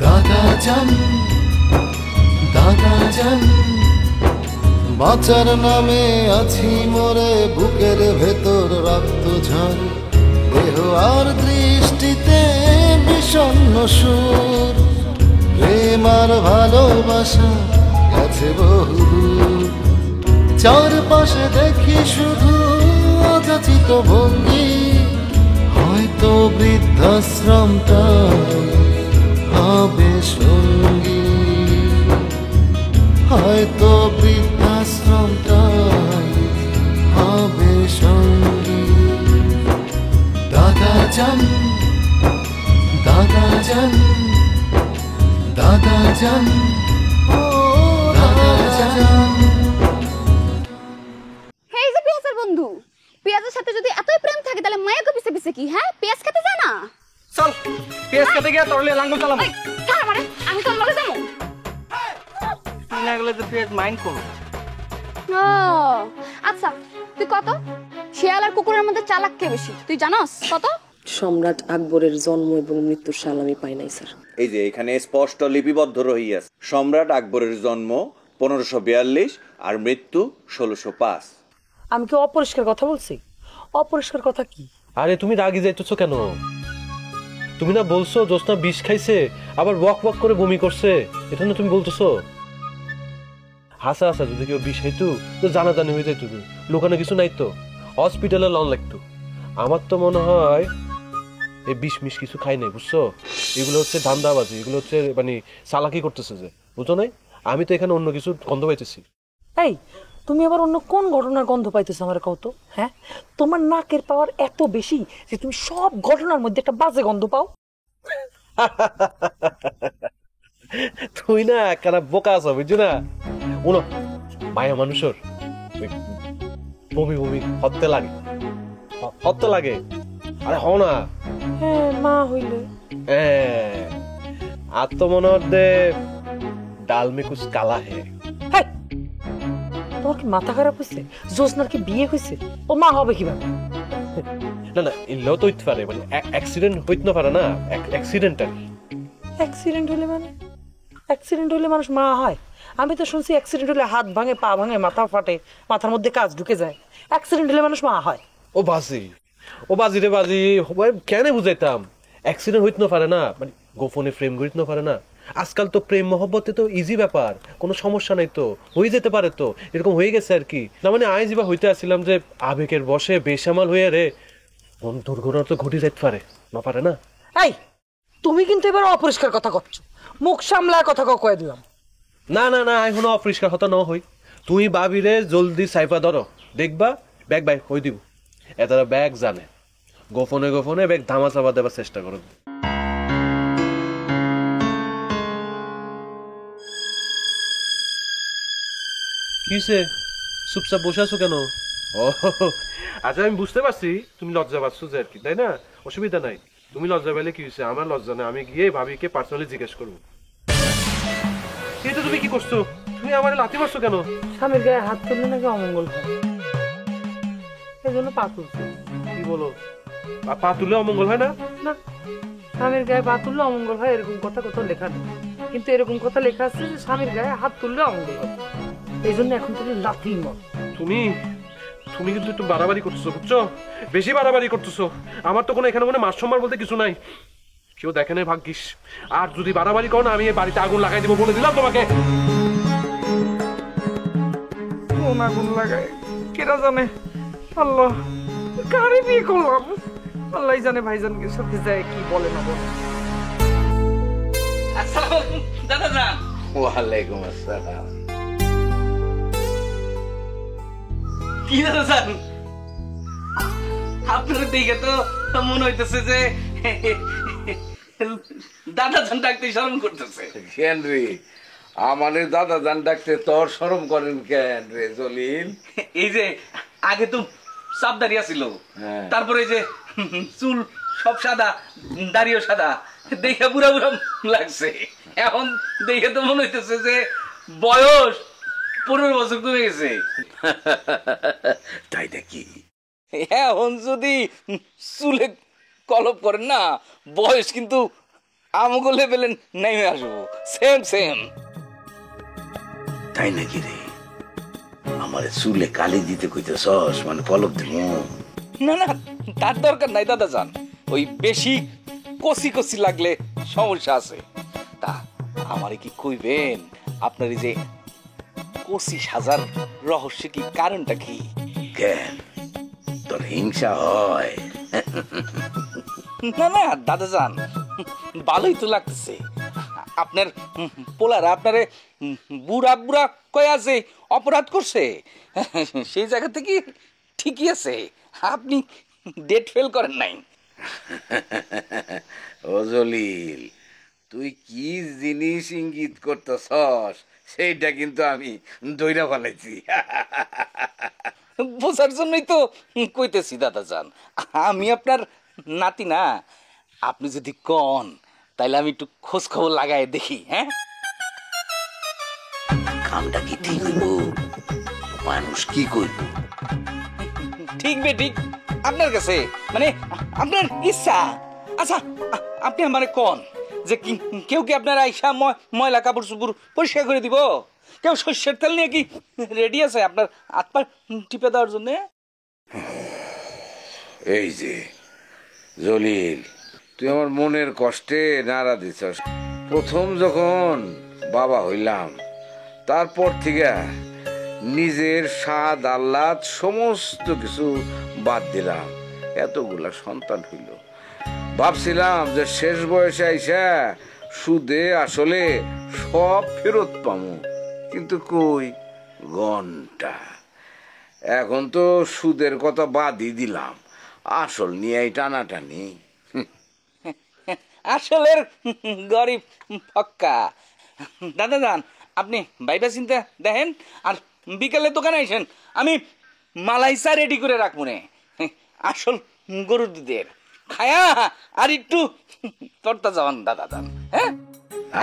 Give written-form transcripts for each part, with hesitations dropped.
দাদা জান, দাদা জান, বাঁচার নামে আছি মরে, বুকের ভেতর রক্ত ঝড়, দেহ আর দৃষ্টিতে বিষণ্ণ সুর, প্রেম আর ভালোবাসা গেছে বহুদূর, চারপাশে দেখি শুধু অযাচিত ভঙ্গি, হয়তো বৃদ্ধাশ্রমটা হবে সঙ্গী, হয়তো বৃদ্ধাশ্রমটাই হবে সঙ্গী। দাদা জান, দাদা জান, দাদা জান, ও দাদা জান। হেই যে পেঁয়াজের বন্ধু, পেঁয়াজের সাথে যদি এতই প্রেম থাকে তাহলে মায়াকে পিছে পিছে কি? হ্যাঁ, পেঁয়াজ খেতে যায় না? চল পেঁয়াজ খেতে গিয়ে তোরলে লাঙ্গল চালাম। ছাড় আমারে, আমি তোর লগে যাবো। তুই না গেলে তো পেঁয়াজ মাইন্ড করো। ও আচ্ছা, তুই কত শিয়াল আর কুকুরের মধ্যে চালাক কে বেশি তুই জানোস? কত? সম্রাট আকবরের জন্ম এবং মৃত্যুর সাল আমি পাই নাই স্যার। এই যে এখানে স্পষ্ট লিপিবদ্ধ রহিয়াছে, সম্রাট আকবরের জন্ম 1542 আর মৃত্যু 1605। আমি কি অপরিষ্কার কথা বলছি? অপরিষ্কার কথা কি? আরে তুমি রাগি যাইতেছো কেন? তুমি না বলছো জোসনা বিষ খাইছে আবার ওয়াক ওয়াক করে বমি করছে, এটা না তুমি বলতেছো? হাসা হাসা যদি কেউ বিষ খাইতো তো জানাজানি হয়ে যাইতো, লোকানো কিছু নাই তো, হসপিটালে লন লাগতো। আমার তো মনে হয় এই বিষ মিষ কিছু খাই নাই, বুঝছো? এগুলো হচ্ছে ধান্দাবাজি, এগুলো হচ্ছে মানে চালাকি করতেছে, যে বুঝছো নাই? আমি তো এখানে অন্য কিছু গন্ধ পাইতেছি। এই তুমি আবার অন্য কোন ঘটনার গন্ধ পাইতেছো আমার কত? হ্যাঁ, তোমার নাকের পাওয়ার এত বেশি যে তুমি সব ঘটনার মধ্যে একটা বাজে গন্ধ পাও। তুই না কেন বোকা আছো, বুঝছো না? উনো মায়া মানুষের বমি বমি হতে লাগে, হতে লাগে। আরে হও না। হ্যাঁ মা হইলে আর তো মনে হচ্ছে ডাল মে কুছ কালা হে। তোমার কি মাথা খারাপ হয়েছে? জোসনার কি বিয়ে হয়েছে? ও মা হবে কিভাবে? না না, এলেও তো হইতে পারে, মানে অ্যাক্সিডেন্ট হইতে না পারে না, অ্যাক্সিডেন্টাল। অ্যাক্সিডেন্ট হলে মানে? অ্যাক্সিডেন্ট হলে মানুষ মা হয়? আমি তো শুনছি অ্যাক্সিডেন্ট হলে হাত ভাঙে, পা ভাঙে, মাথা ফাটে, মাথার মধ্যে কাজ ঢুকে যায়। অ্যাক্সিডেন্ট হলে মানুষ মা হয়? ও বাজি, ও বাজি রে বাজি, কেন বুঝাইতাম? অ্যাক্সিডেন্ট হইতে না পারে না, মানে গোপনে প্রেম করিতে না পারে না। আজকাল তো প্রেম মহব্বতে তো ইজি ব্যাপার, কোনো সমস্যা নাই তো, হয়ে যেতে পারে তো, এরকম হয়ে গেছে আর কি। না মানে আই যেবা হইতে আসছিলাম যে আবেগের বসে বেসামাল হয়ে রে দুর্ঘটনা তো ঘটে যেতে পারে না, পারে না? এই তুমি কিন্তু এবার অপরিষ্কার কথা করছো, মুখ সামলায় কথা কয়ে দিলাম। না না না, এখনো অপরিষ্কার হতা ন হই। তুই ভাবিরে জলদি সাইফা ধরো, দেখবা ব্যাগ বাই হই দিব। এতারা ব্যাগ জানে, গোপনে গোপনে ব্যাগ ধামা চাপা দেবার চেষ্টা করো। কিসে চুপচাপ বসে আছো কেন? ও আচ্ছা, আমি বুঝতে পারছি তুমি লজ্জা পাচ্ছ যে আর কি, তাই না? অসুবিধা নাই, তুমি লজ্জা পেলে কি হয়েছে? আমার লজ্জা নেই, আমি গিয়ে ভাবিকে পার্সোনালি জিজ্ঞেস করবো। কিন্তু তুমি কি করছো? তুমি আমার লাথি মারছো কেন? স্বামীর গায়ে হাত তুললে নাকি অমঙ্গল হয়, এই জন্য পা তুলছে। কি বলো? পা তুলে অমঙ্গল হয় না? না, স্বামীর গায়ে পা তুললে অমঙ্গল হয় এরকম কথা কোথাও লেখা নেই, কিন্তু এরকম কথা লেখা আছে যে স্বামীর গায়ে হাত তুললে অমঙ্গল হয়। এই জন্য এখন তুমি লাথি মার। তুমি তুমি কিন্তু একটু বাড়াবাড়ি করতেছো, বুঝছো? বেশি বাড়াবাড়ি করতেছো। আমার তো কোনো এখানে কোনো মাস সম্মান বলতে কিছু নাই, কেউ দেখে নাই ভাগ্যিস। আর যদি বাড়াবাড়ি করো না, আমি এই বাড়িতে আগুন লাগাই দেবো বলে দিলাম তোমাকে। কোন আগুন লাগায় কেরা জানে? আল্লাহ, কারে বিয়ে করলাম? আল্লাহ জানে ভাইজানকে সাথে যায় কি বলে না বলে। আসসালামু দাদা জান। ওয়ালাইকুম আসসালাম। কি দাদা জান, আপনার দিকে তো মনে হইতেছে যে দাদা জান ডাকতে শরম করতেছে। কেন রে আমারে দাদা জান ডাকতে তোর শরম করেন কেন রে জলিল? এই যে আগে তো সাপ দাঁড়িয়ে ছিল, তারপরে যে চুল সব সাদা, দাড়িও সাদা, দেখে বুড়া বুড়া লাগছে। এখন দেখে তো মনে হইতেছে যে বয়স 15 বছর কমে গেছে। তাই নাকি? এখন যদি চুলে কলপ করেন না, বয়স কিন্তু আমগো লেভেলে নেমে আসবো, সেম সেম। তাই নাকি রে? আমার চুলে কালি দিতে কইতেছস, মানে পলক দিমু? না না, তার দরকার নাই দাদা যান, ওই বেশি কচি কচি লাগলে সমস্যা আছে। তা আমারে কি কইবেন আপনার এই যে কচি সাজার রহস্য কি, কারণটা কি? কেন তোর হিংসা হয়? না না দাদা যান, ভালোই তো লাগতেছে। আপনার পোলারা আপনারে বুড়া বুড়া কয়ে আছে, অপরাধ করছে, সেই জায়গা থেকে ঠিকই আছে, আপনি ডেট ফেল করেন নাই। ও জলিল, তুই কি জিনিস ইঙ্গিত করতেছস সেইটা কিন্তু আমি দইরা ফেলাইছি। বোঝার জন্যই তো কইতেছি দাদা যান, আমি আপনার নাতি না। আপনি যদি কন তাইলে আমি একটু খোঁজ খবর লাগাই দেখি। হ্যাঁ, কামটা কি ঠিক হইব? মানুষ কি করব? ঠিক বে ঠিক আপনার কাছে, মানে আপনার ইচ্ছা। আচ্ছা আপনি আমারে কন যে কেউ কি আপনার আইসা ময়লা কাপড় চুপড় পরিষ্কার করে দিব? কেউ সর্ষের তেল নিয়ে কি রেডি আছে আপনার হাত পা টিপে দেওয়ার জন্য? এই যে জলিল, তুই আমার মনের কষ্টে নাড়া দিছস। প্রথম যখন বাবা হইলাম, তারপর থেকে নিজের স্বাদ আহ্লাদ সমস্ত কিছু বাদ দিলাম, এতগুলা সন্তান হইল। ভাবছিলাম যে শেষ বয়সে আইসা সুদে আসলে সব ফেরত পামু, কিন্তু কই ঘন্টা। এখন তো সুদের কথা বাদই দিলাম, আসল নিয়ে টানাটানি। আসলের গরিব ফক্কা। দাদা যান, আপনি বাইবা চিন্তা দেখেন, আর বিকালে দোকানে আইসেন, আমি মালাইসা রেডি করে রাখবো নে। আসল গরুর দুধের খায়া আর একটু তরতা যাওয়ান দাদা যান। হ্যাঁ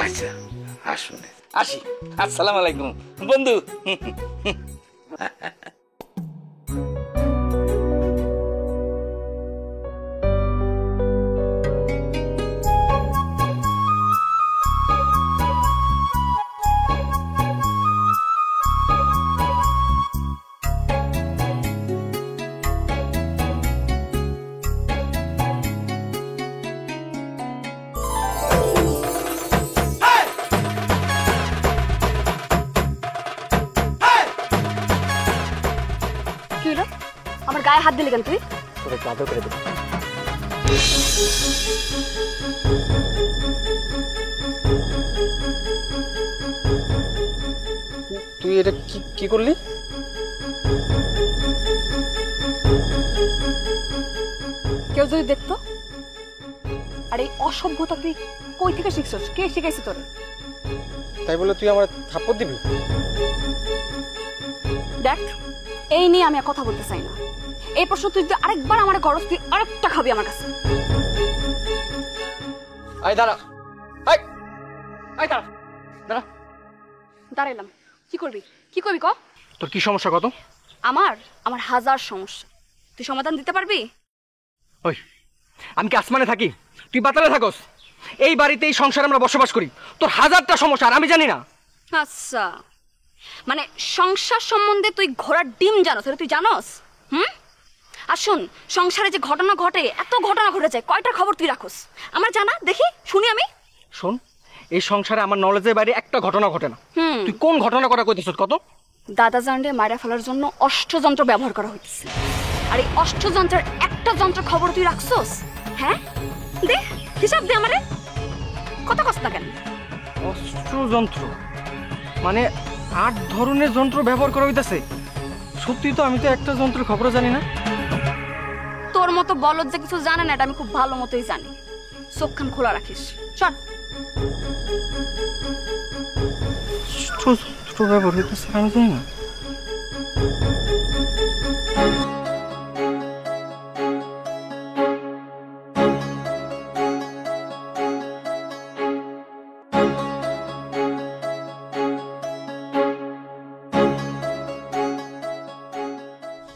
আচ্ছা, আসুন। আসি, আসসালামু আলাইকুম বন্ধু। কি হলো? আমার গায়ে হাত দিলি কেন তুই? তোরে কাঁদো করে দেবো। তুই এটা কি কি করলি? কেউ যদি দেখতো? আর এই অসভ্যতা তুই কই থেকে শিখছস? কে শিখাইছে তোরে? তাই বলে তুই আমার থাপ্পড় দিবি? দেখ, এই নিয়ে আমি আর কথা বলতে চাই না। এই প্রশ্ন তুই যদি আরেকবার আমার গরজ, তুই আরেকটা খাবি আমার কাছে। আয় দাঁড়া, আয় আয় দাঁড়া দাঁড়া। দাঁড়াইলাম, কি করবি? কি করবি ক? তোর কি সমস্যা কত? আমার হাজার সমস্যা, তুই সমাধান দিতে পারবি? ওই আমি কি আসমানে থাকি, তুই বাতালে থাকস? এই বাড়িতে এই সংসারে আমরা বসবাস করি, তোর হাজারটা সমস্যা আর আমি জানি না? আচ্ছা, মানে সংসার সম্বন্ধে তুই ঘোড়ার ডিম জানোস, তুই জানোস? আর শোন, সংসারে যে ঘটনা ঘটে, এত ঘটনা ঘটে যায়, কয়টা খবর তুই রাখোস? আমার জানা, দেখি শুনি আমি। শোন, এই সংসারে আমার নলেজের বাইরে একটা ঘটনা ঘটে না। তুই কোন ঘটনা করা কইতেছ কত? দাদা জানরে মারা ফেলার জন্য অষ্টযন্ত্র ব্যবহার করা হইতেছে, আর এই অষ্টযন্ত্রের একটা যন্ত্র খবর তুই রাখছস? হ্যাঁ, দে হিসাব দে আমারে। কত কষ্ট কেন? অস্ত্রযন্ত্র মানে 8 ধরনের যন্ত্র ব্যবহার করা হইতাছে? সত্যি তো, আমি তো একটা যন্ত্রের খবরও জানি না। তোর মতো বলদ যে কিছু জানে না, এটা আমি খুব ভালো মতোই জানি। চোখখান খোলা রাখিস। চল। অস্ত্রযন্ত্র ব্যবহার হইতাছে আমি জানি না।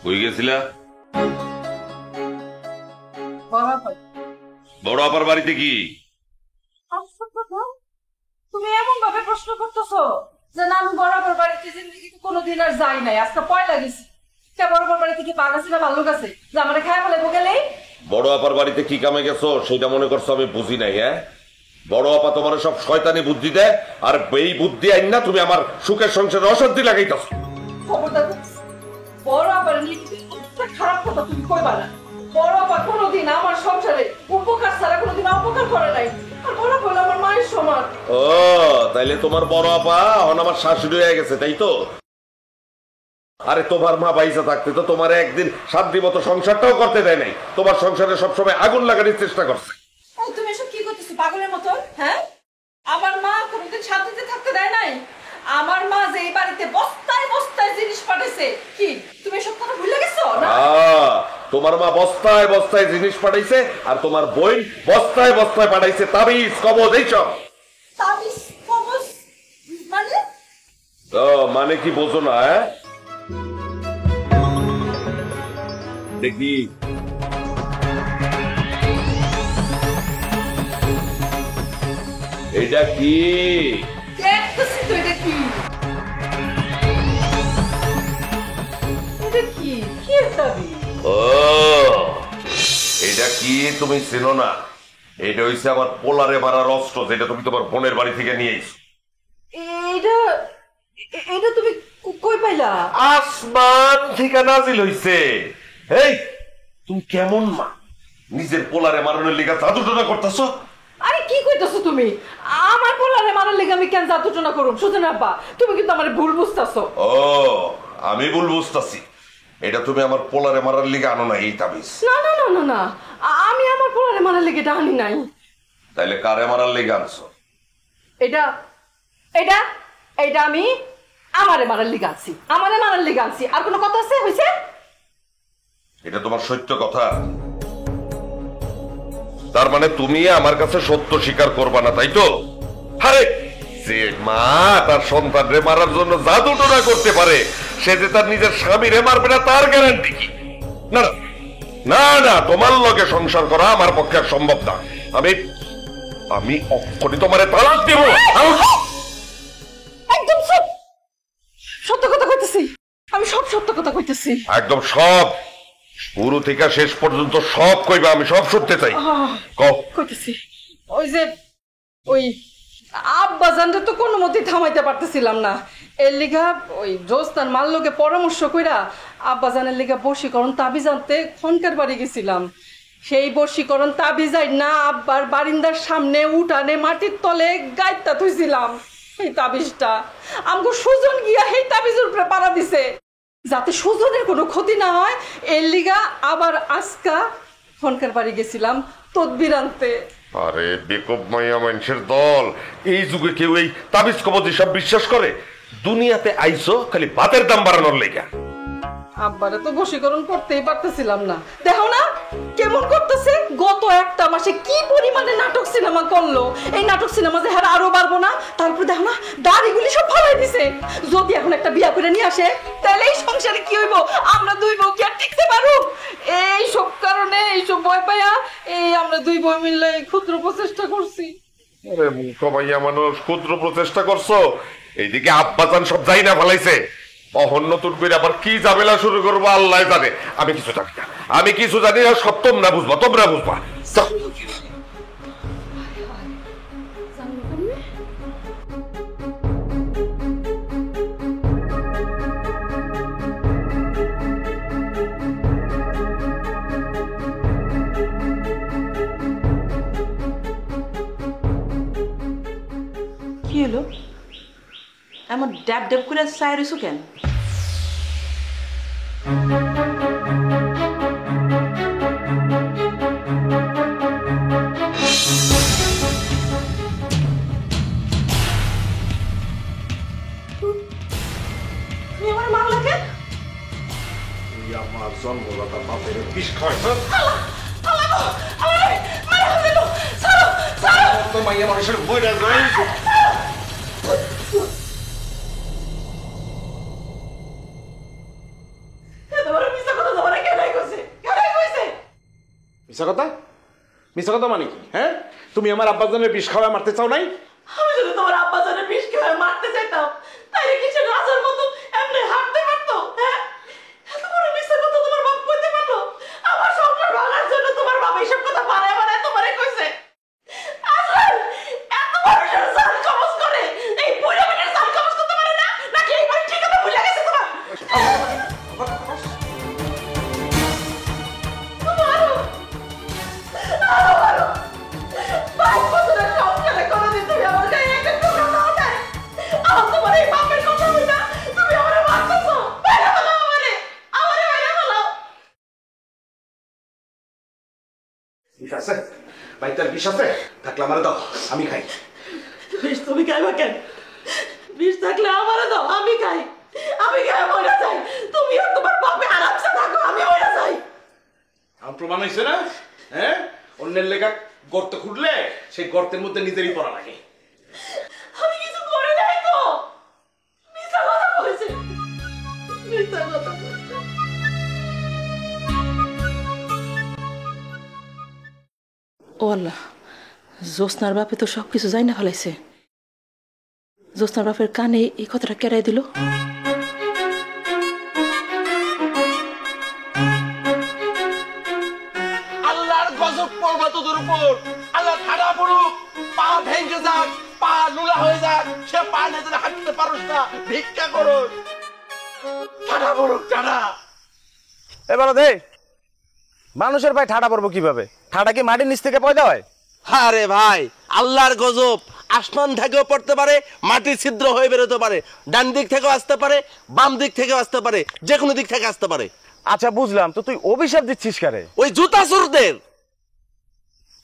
কই গেছিলা? বড় আপার বাড়িতে কি? তুমি এমন ভাবে প্রশ্ন করতেছো যে না আমি বরাবর বাড়িতে জিন্দগি কোনোদিন আর যাই নাই, আজকে পয় লাগিস বরাবর বাড়িতে কি পাগাছি না ভাল্লুক আছে যে আমার খায় বলে গেলেই। বড় আপার বাড়িতে কি কামে গেছো সেটা মনে করছো আমি বুঝি নাই? হ্যাঁ, বড় আপা তোমার সব শয়তানি বুদ্ধি দেয়, আর এই বুদ্ধি আইন না তুমি আমার সুখের সংসারে অশান্তি লাগাইতেছো। খবরদার, বড় আবার নিয়ে খারাপ কথা তুমি কইবা না। বড় আপা কোনোদিন আমার সংসারে উপকার ছাড়া কোনোদিন অপকার করে নাই, আর বড় বলে আমার মায়ের সমান। ও তাইলে তোমার বড় আপা এখন আমার শাশুড়ি হয়ে গেছে, তাই তো? আরে তোমার মা বাইসা থাকতে তো তোমার একদিন শান্তি মতো সংসারটাও করতে দেয় নাই, তোমার সংসারে সবসময় আগুন লাগানোর চেষ্টা করছে। তুমি এসব কি করতেছো পাগলের মতো? হ্যাঁ, আমার মা কোনোদিন শান্তিতে থাকতে দেয় নাই। আমার মা যে এই বাড়িতে বস্তায় বস্তায় জিনিস পাঠাইছে, কি তুমি এসব কথা ভুলে গেছো না? তোমার মা বস্তায় বস্তায় জিনিস পাঠাইছে, আর তোমার বোন বস্তায় বস্তায় পাঠাইছে তাবিজ কবজ এইসব। তাবিজ কবজ মানে? মানে কি বোঝো না? দেখি এটা কি? দেখতেছি তো এটা কি। এটা কি কি তাবিজ? ও এটা কি তুমি চেনো না? এটা হইছে আমার পোলারে মারার অস্ত্র, যেটা তুমি তোমার বোনের বাড়ি থেকে নিয়ে এসো। এটা এটা তুমি কই পাইলা? আসমান থেকে নাজিল হইছে। এই তুমি কেমন মা, নিজের পোলারে মারানোর লিগা জাদুটনা করতেছো? আরে কি কইতাছো তুমি? আমার পোলারে মারার লেগে আমি কেন জাদুটনা করুম? সুজন আব্বা, তুমি কিন্তু আমারে ভুল বুঝতাছো। ও আমি ভুল বুঝতাছি। এটা তুমি আমার পোলারে মারার লিগা আনো না এই তাবিজ? না না না না না, আমি আমার পোলারে মারার লেগে এটা আনি নাই। তাইলে কারে মারার লিগা আনছো? এটা এটা এটা আমি আমারে মারার লিগা আনছি, আমারে মারার লিগা আনছি। আর কোনো কথা আছে হইছে? এটা তোমার সত্য কথা? তার মানে তুমি আমার কাছে সত্য স্বীকার করবা না, তাই তো? আরে যে মা তার সন্তানরে মারার জন্য জাদুটোনা করতে পারে, সে যে তার নিজের স্বামীরে মারবে না তার গ্যারান্টি কি? না না না, তোমার লগে সংসার করা আমার পক্ষে সম্ভব না। আমি আমি অক্ষরে তোমারে তালাক দেব। একদম সব সত্য কথা কইতেছি, আমি সব সত্য কথা কইতেছি। একদম সব, শুরু থেকে শেষ পর্যন্ত সব কইবা, আমি সব শুনতে চাই। কইতেছি ওই যে ওই আব্বা জানতে তো কোনো মতেই থামাইতে পারতেছিলাম না, এর লিগা ওই জোস্তার মাল্লকে পরামর্শ কইরা আব্বা জানের লিগা বশীকরণ তাবিজ আনতে খনকার বাড়ি গেছিলাম। সেই বশীকরণ তাবিজাই না আব্বার বারিন্দার সামনে উঠানে মাটির তলে গাইতা থইছিলাম। এই তাবিজটা আমগো সুজন গিয়া এই তাবিজের উপরে পাড়া দিছে, যাতে সুজনের কোনো ক্ষতি না হয়। এর লিগা আবার আজকা খনকার বাড়ি গেছিলাম তদবির আনতে। আরে বেকব মাইয়া মানুষের দল, এই যুগে কেউ এই তাবিজ কবজ সব বিশ্বাস করে? দুনিয়াতে আইসো খালি ভাতের দাম বাড়ানোর লেগা। আব্বারে তো বশীকরণ করতেই পারতেছিলাম না, দেখো না কেমন করতেছে। গত একটা মাসে কি পরিমাণে নাটক সিনেমা করলো, এই নাটক সিনেমা যে হার আরো বাড়বো না। তারপর দেখো না দাড়িগুলি সব ফালাই দিছে। যদি এখন একটা বিয়া করে নিয়ে আসে তাহলে এই সংসারে কি হইব? আমরা দুই বউ কি আর টিকতে পারবো? এই সব কারণে এইসব ভয় পাইয়া এই আমরা দুই বউ মিললে ক্ষুদ্র প্রচেষ্টা করছি। আরে মুখ মাইয়া মানুষ, ক্ষুদ্র প্রচেষ্টা করছো, এইদিকে আব্বাজান সব যাই না ফেলাইছে। অহন নতুন করে আবার কি ঝামেলা শুরু করবো আল্লাহ জানে। আমি কিছু জানি না, আমি কিছু জানি না, সব তোমরা বুঝবা, তোমরা বুঝবা। কি হলো? এমন ড্যাব ড্যাব করে চাই রইছো কেন? তুমি আমার মারলা কেন? আমার জন্মদাতা বাপের বিষ খাওয়াইছো। মাইয়া মানুষের বইরা যায়। মিছা কথা? মিছা কথা মানে কি? হ্যাঁ, তুমি আমার আব্বাজানের বিষ খাওয়া মারতে চাও নাই? আমি যদি তোমার আব্বা জানে বিষ খেয়ে মারতে চাইতাম তাইলে কি সে রাজার মতো এমনি হাঁটতে পারতো? হ্যাঁ, এত বড় মিথ্যা কথা তোমার বাপ কইতে পারলো? আমার সংসার ভাঙার জন্য তোমার বাবা এইসব কথা বানায় বানায় তোমারে কইছে। আসলে এত মানুষের জান কবজ করে এই বুড়া মেয়ের জান কবজ করতে পারে না, নাকি এই বাড়ি ঠিকানা ভুলে গেছে তোমার? বিষ আছে বাইতার, বিষ আছে থাকলে আমার দাও, আমি খাই। বিষ তুমি খাইবা কেন? বিষ থাকলে আমার দাও, আমি খাই। আমি খাই মরে যাই, তুমি আর তোমার বাপে আরামসে থাকো, আমি মরে যাই। আমার প্রমাণ হয়েছে না? হ্যাঁ, অন্যের লেখা গর্ত খুঁড়লে সেই গর্তের মধ্যে নিজেরই পড়া লাগে। আমি কিছু করি নাই তো, মিথ্যা কথা বলেছে, মিথ্যা কথা বলেছে। ও আল্লাহ, জ্যোৎস্নার বাপে তো সবকিছু যাই না ফেলাইছে। জ্যোৎস্নার বাপের কানে এই কথাটা কেড়াই দিল। আল্লাহর গজব পড়বে তোদের উপর। আল্লাহ ঠাড়া পড়ুক, পা ভেঙে যাক, পা লুলা হয়ে যাক, সে পা নিয়ে হাঁটতে পারুস না, ভিক্ষা করো। ঠাড়া পড়ুক, ঠাড়া। এবার দে মানুষের ভাই ঠাডা পড়বো কিভাবে? ঠাডা কি মাটির নিচ থেকে পয়দা হয়? আরে ভাই, আল্লাহর গজব আসমান থেকেও পড়তে পারে, মাটির ছিদ্র হয়ে বেরোতে পারে, ডান দিক থেকেও আসতে পারে, বাম দিক থেকেও আসতে পারে, যে কোনো দিক থেকে আসতে পারে। আচ্ছা বুঝলাম, তো তুই অভিশাপ দিচ্ছিস কারে? ওই জুতা চোরদের।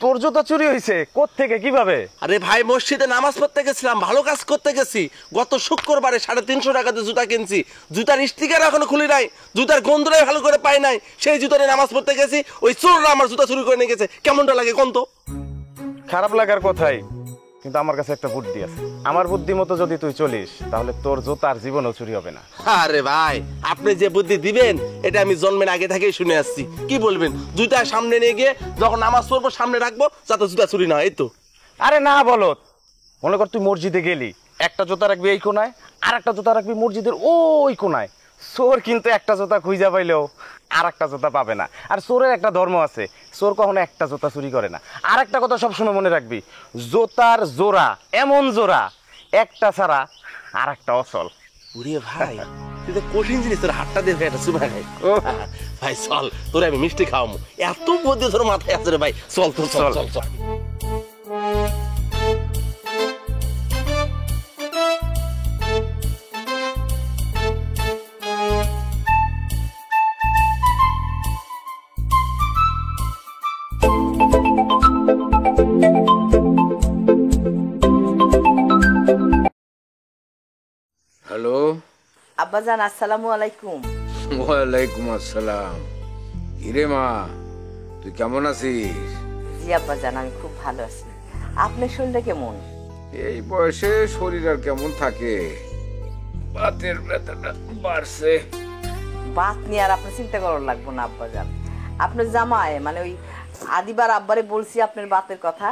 তোর জুতা চুরি হয়েছে কোত্থেকে, কিভাবে? আরে ভাই, মসজিদে নামাজ পড়তে গেছিলাম, ভালো কাজ করতে গেছি। গত শুক্রবারে 350 টাকাতে জুতা কিনছি। জুতার স্টিকার এখনো খুলি নাই, জুতার গন্ধটাই ভালো করে পাই নাই। সেই জুতারে নামাজ পড়তে গেছি, ওই চোররা আমার জুতা চুরি করে নিয়ে গেছে। কেমনটা লাগে কোন তো? খারাপ লাগার কথাই, কিন্তু আমার কাছে একটা বুদ্ধি আছে। আমার বুদ্ধি মতো যদি তুই চলিস তাহলে তোর জুতার জীবনও চুরি হবে না। আরে ভাই, আপনি যে বুদ্ধি দিবেন এটা আমি জন্মের আগে থেকেই শুনে আসছি। কি বলবেন? জুতা সামনে নিয়ে গিয়ে যখন নামাজ পড়বো সামনে রাখবো, যাতে জুতা চুরি না হয়, এই তো। আরে না বলত, মনে কর তুই মসজিদে গেলি, একটা জুতা রাখবি এই কোনায়, আর একটা জুতা রাখবি মসজিদের ওই কোনায়। চোর কিন্তু একটা জুতা খুঁজা পাইলেও আর একটা জুতা পাবে না। আর চোরের একটা ধর্ম আছে, চোর কখনো একটা জুতা চুরি করে না। আর একটা কথা সবসময় মনে রাখবি, জুতার জোড়া এমন জোড়া, একটা ছাড়া আর একটা অচল। ওরে ভাই, তুই তো কঠিন জিনিস, তোর হাতটা দিয়ে একটা চুমা খাই। ভাই চল, তোর আমি মিষ্টি খাওয়াবো। এত বুদ্ধি তোর মাথায় আছে রে ভাই, চল তো, চল চল চল। হ্যালো আব্বাজান, আসসালামু আলাইকুম। ওয়ালাইকুম আসসালাম। কিরে মা, তুই কেমন আছিস? জি আব্বাজান, আমি খুব ভালো আছি। আপনার শরীরটা কেমন? এই বয়সে শরীর আর কেমন থাকে, বাতের ব্যথাটা বাড়ছে। বাত নিয়ে আর আপনার চিন্তা করার লাগবো না আব্বাজান। আপনার জামাই মানে ওই আদিবার আব্বারে বলছি আপনার বাতের কথা,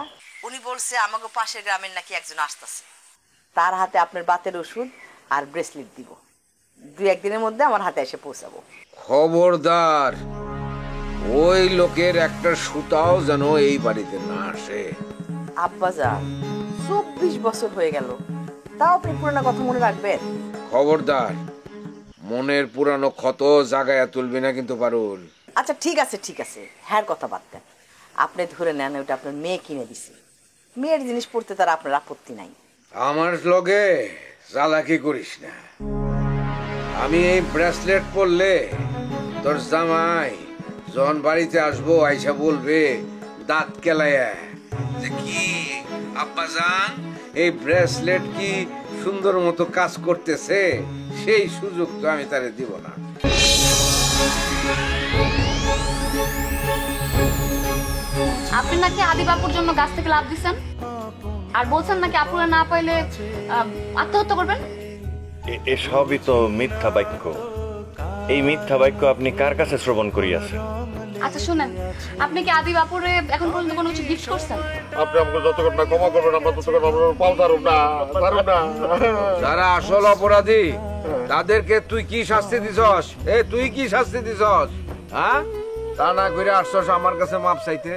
উনি বলছে আমাকে পাশের গ্রামের নাকি একজন আসতেছে, তার হাতে আপনার বাতের ওষুধ আর ব্রেসলেট দিব। 2-1 দিনের মধ্যে আমার হাতে এসে পৌঁছাবো। খবরদার, ওই লোকের একটা সুতাও যেন এই বাড়িতে না আসে। আব্বাজান, 24 বছর হয়ে গেল, তাও আপনি পুরোনো কথা মনে রাখবেন? খবরদার, মনের পুরানো ক্ষত জাগায়া তুলবি না কিন্তু পারুল। আচ্ছা ঠিক আছে ঠিক আছে, হ্যাঁ কথা বাদ দেন। আপনি ধরে নেন ওটা আপনার মেয়ে কিনে দিছে, মেয়ের জিনিস পড়তে তার আপনার আপত্তি নাই। আমার লগে চালাকি করিস না। আমি এই ব্রেসলেট পরলে তোর জামাই যখন বাড়িতে আসবো আইসা বলবে দাঁত কেলাইয়া যে কি আব্বাজান, এই ব্রেসলেট কি সুন্দর মতো কাজ করতেছে, সেই সুযোগ তো আমি তারে দিব না। আপনি নাকি আদি বাপুর জন্য গাছ থেকে লাভ দিচ্ছেন, আর বলছেন নাকি আপুরা না পাইলে আত্মহত্যা করবেন। এসবই তো মিথ্যা বাক্য। এই মিথ্যা বাক্য আপনি কার কাছে শ্রবণ করিয়াছেন? আচ্ছা শুনেন, আপনি কি আদি বাপুরে এখন পর্যন্ত কোনো কিছু গিফট করছেন? আপনি আমাকে যতক্ষণ না ক্ষমা করবেন আমরা ততক্ষণ আমরা পাও দারুন না। যারা আসল অপরাধী তাদেরকে তুই কি শাস্তি দিছস? তুই কি শাস্তি দিছস? হ্যাঁ, তা না করে আসছস আমার কাছে মাপ চাইতে।